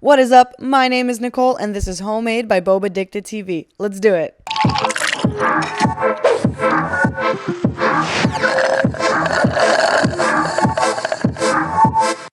What is up? My name is Nicole, and this is Homemade by Boba Dicta TV. Let's do it.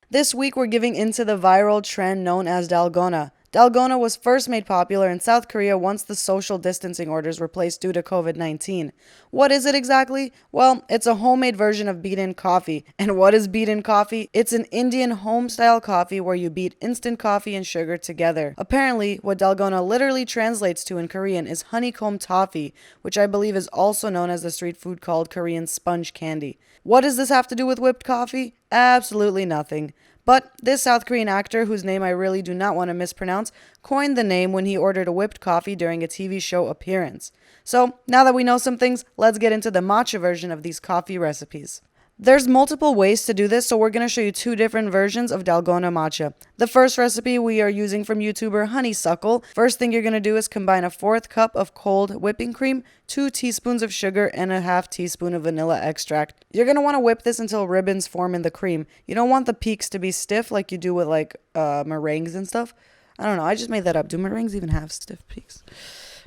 This week we're giving into the viral trend known as Dalgona. Dalgona was first made popular in South Korea once the social distancing orders were placed due to COVID-19. What is it exactly? Well, it's a homemade version of beat-in coffee. And what is beat-in coffee? It's an Indian home-style coffee where you beat instant coffee and sugar together. Apparently, what Dalgona literally translates to in Korean is honeycomb toffee, which I believe is also known as the street food called Korean sponge candy. What does this have to do with whipped coffee? Absolutely nothing. But this South Korean actor, whose name I really do not want to mispronounce, coined the name when he ordered a whipped coffee during a TV show appearance. So, now that we know some things, let's get into the matcha version of these coffee recipes. There's multiple ways to do this, so we're going to show you two different versions of Dalgona matcha. The first recipe we are using from YouTuber Honeysuckle. First thing you're going to do is combine a 1/4 cup of cold whipping cream, 2 teaspoons of sugar, and a 1/2 teaspoon of vanilla extract. You're going to want to whip this until ribbons form in the cream. You don't want the peaks to be stiff like you do with meringues and stuff. I don't know, I just made that up. Do meringues even have stiff peaks?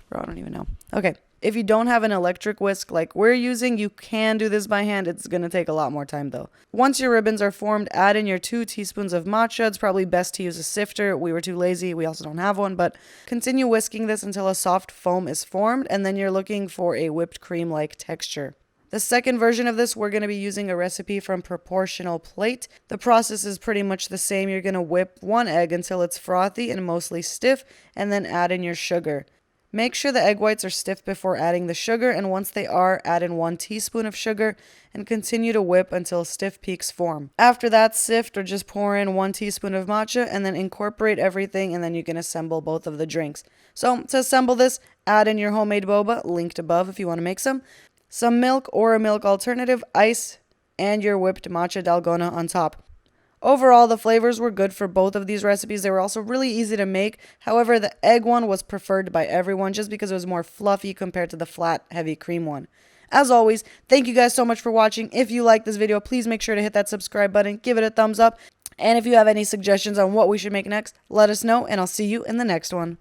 Bro, I don't even know. Okay. If you don't have an electric whisk like we're using, you can do this by hand. It's going to take a lot more time though. Once your ribbons are formed, add in your 2 teaspoons of matcha. It's probably best to use a sifter. We were too lazy. We also don't have one, but continue whisking this until a soft foam is formed, and then you're looking for a whipped cream-like texture. The second version of this, we're going to be using a recipe from Proportional Plate. The process is pretty much the same. You're going to whip 1 egg until it's frothy and mostly stiff, and then add in your sugar. Make sure the egg whites are stiff before adding the sugar, and once they are, add in 1 teaspoon of sugar and continue to whip until stiff peaks form. After that, sift or just pour in 1 teaspoon of matcha and then incorporate everything, and then you can assemble both of the drinks. So to assemble this, add in your homemade boba, linked above if you want to make some milk or a milk alternative, ice, and your whipped matcha dalgona on top. Overall, the flavors were good for both of these recipes. They were also really easy to make. However, the egg one was preferred by everyone just because it was more fluffy compared to the flat, heavy cream one. As always, thank you guys so much for watching. If you like this video, please make sure to hit that subscribe button, give it a thumbs up. And if you have any suggestions on what we should make next, let us know, and I'll see you in the next one.